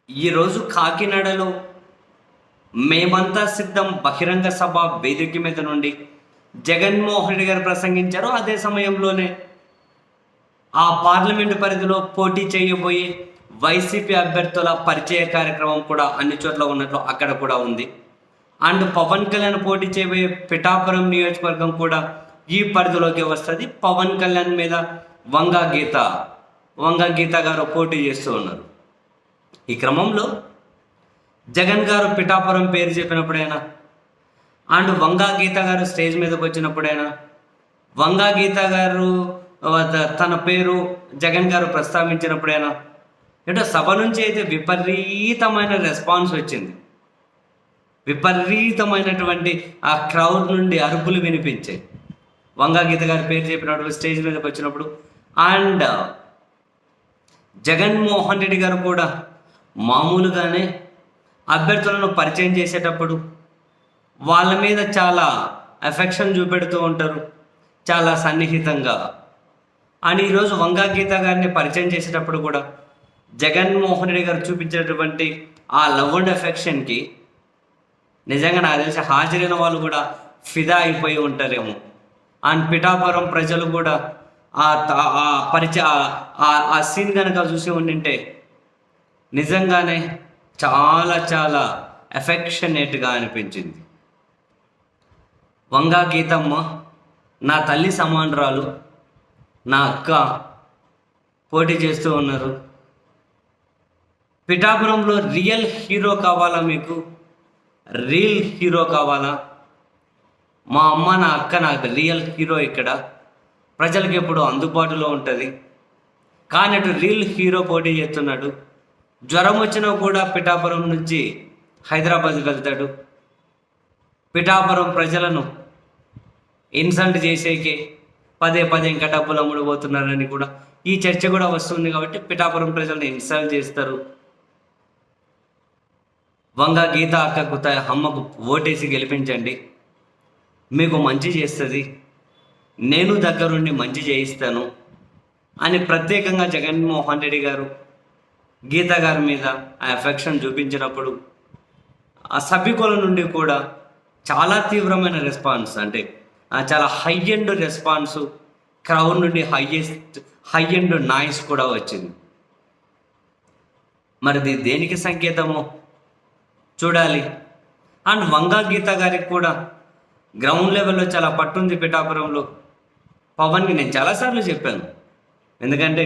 ఈరోజు కాకినాడలో మేమంతా సిద్ధం బహిరంగ సభ వేదిక మీద నుండి జగన్మోహన్ రెడ్డి గారు ప్రసంగించారు. అదే సమయంలోనే ఆ పార్లమెంటు పరిధిలో పోటీ చేయబోయే వైసీపీ అభ్యర్థుల పరిచయ కార్యక్రమం కూడా అన్ని చోట్ల ఉన్నట్లు అక్కడ కూడా ఉంది. అండ్ పవన్ కళ్యాణ్ పోటీ చేయబోయే పిఠాపురం నియోజకవర్గం కూడా ఈ పరిధిలోకి వస్తుంది. పవన్ కళ్యాణ్ మీద వంగా గీత గారు పోటీ చేస్తూ ఉన్నారు. ఈ క్రమంలో జగన్ గారు పిఠాపురం పేరు చెప్పినప్పుడైనా అండ్ వంగా గీత గారు స్టేజ్ మీదకి వచ్చినప్పుడైనా వంగా గీత గారు తన పేరు జగన్ గారు ప్రస్తావించినప్పుడైనా ఏంటో సభ నుంచి అయితే విపరీతమైన రెస్పాన్స్ వచ్చింది. విపరీతమైనటువంటి ఆ క్రౌడ్ నుండి అరుపులు వినిపించాయి వంగా గీత గారి పేరు చెప్పినప్పుడు స్టేజ్ మీదకి వచ్చినప్పుడు. అండ్ జగన్మోహన్ రెడ్డి గారు కూడా మామూలుగానే అభ్యర్థులను పరిచయం చేసేటప్పుడు వాళ్ళ మీద చాలా ఎఫెక్షన్ చూపెడుతూ ఉంటారు, చాలా సన్నిహితంగా. అని ఈరోజు వంగా గీత గారిని పరిచయం చేసేటప్పుడు కూడా జగన్మోహన్ రెడ్డి గారు చూపించేటటువంటి ఆ లవ్ అండ్ ఎఫెక్షన్కి నిజంగా నాకు తెలిసి హాజరైన వాళ్ళు కూడా ఫిదా అయిపోయి ఉంటారేమో. అండ్ పిఠాపురం ప్రజలు కూడా ఆ సీన్ కనుక చూసి ఉండింటే నిజంగానే చాలా చాలా ఎఫెక్షనేట్గా అనిపించింది. వంగా గీతమ్మ నా తల్లి సమానరాలు, నా అక్క పోటీ చేస్తూ ఉన్నారు. పిఠాపురంలో రియల్ హీరో కావాలా మీకు? రియల్ హీరో కావాలా? మా అమ్మ నా అక్క నాకు రియల్ హీరో ఇక్కడ ప్రజలకు ఎప్పుడు అందుబాటులో ఉంటుంది. కానీ అటు రియల్ హీరో పోటీ చేస్తున్నాడు. జ్వరం వచ్చినా కూడా పిఠాపురం నుంచి హైదరాబాద్ వెళ్తాడు. పిఠాపురం ప్రజలను ఇన్సల్ట్ చేసేకి పదే ఇంకా డబ్బులు అమ్ముడుపోతున్నారని కూడా ఈ చర్చ కూడా వస్తుంది. కాబట్టి పిఠాపురం ప్రజలను ఇన్సల్ట్ చేస్తారు. వంగా గీత అక్కకు అమ్మకు ఓటేసి గెలిపించండి, మీకు మంచి చేస్తుంది, నేను దగ్గరుండి మంచి చేయిస్తాను అని ప్రత్యేకంగా జగన్మోహన్ రెడ్డి గారు గీత గారి మీద ఆ ఎఫెక్షన్ చూపించినప్పుడు ఆ సభికుల నుండి కూడా చాలా తీవ్రమైన రెస్పాన్స్, అంటే చాలా హై ఎండ్ రెస్పాన్స్, క్రౌడ్ నుండి హై ఎండ్ నాయిస్ కూడా వచ్చింది. మరి దేనికి సంకేతమో చూడాలి. అండ్ వంగా గీత గారికి కూడా గ్రౌండ్ లెవెల్లో చాలా పట్టుంది పిఠాపురంలో. పవన్ని నేను చాలాసార్లు చెప్పాను, ఎందుకంటే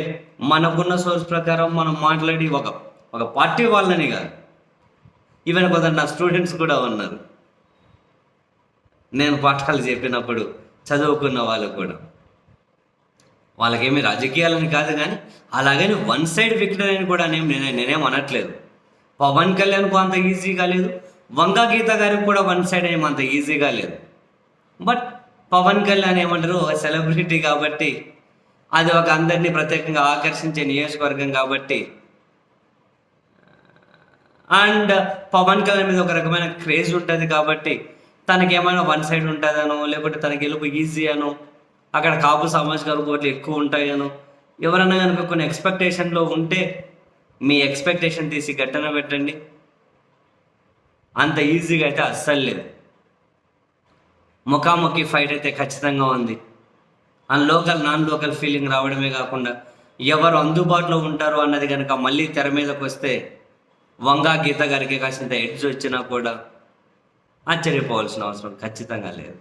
మనకున్న సోర్స్ ప్రకారం మనం మాట్లాడి ఒక పార్టీ వాళ్ళని కాదు, ఈవెన్ కొందరు నా స్టూడెంట్స్ కూడా ఉన్నారు, నేను పాఠాలు చెప్పినప్పుడు చదువుకున్న వాళ్ళు కూడా. వాళ్ళకేమీ రాజకీయాలని కాదు, కానీ అలాగని వన్ సైడ్ విక్టరీ అని కూడా నేనేం అనట్లేదు. పవన్ కళ్యాణ్కు అంత ఈజీగా లేదు, వంగా గీత గారికి కూడా వన్ సైడ్ ఏమంత ఈజీగా లేదు. బట్ పవన్ కళ్యాణ్ ఏమంటారు, ఒక సెలబ్రిటీ కాబట్టి, అది ఒక అందరినీ ప్రత్యేకంగా ఆకర్షించే నియోజకవర్గం కాబట్టి, అండ్ పవన్ కళ్యాణ్ మీద ఒక రకమైన క్రేజ్ ఉంటుంది కాబట్టి తనకి ఏమైనా వన్ సైడ్ ఉంటుందనో, లేకపోతే తన గెలుపు ఈజీ అనో, అక్కడ కాపు సామాజిక ఓట్లు ఎక్కువ ఉంటాయనో, ఎవరన్నా కనుక కొన్ని ఎక్స్పెక్టేషన్లో ఉంటే మీ ఎక్స్పెక్టేషన్ తీసి గట్టన పెట్టండి. అంత ఈజీగా అయితే అస్సలు లేదు. ముఖాముఖి ఫైట్ అయితే ఖచ్చితంగా ఉంది. And local non local feeling రావడమే కాకుండా ఎవరు అందుబాటులో ఉంటారు అన్నది కనుక మళ్ళీ తెర మీదకి వస్తే వంగా గీత గారికి కాసింత ఎడ్జ్ వచ్చినా కూడా ఆశ్చర్యపోవాల్సిన అవసరం ఖచ్చితంగా లేదు.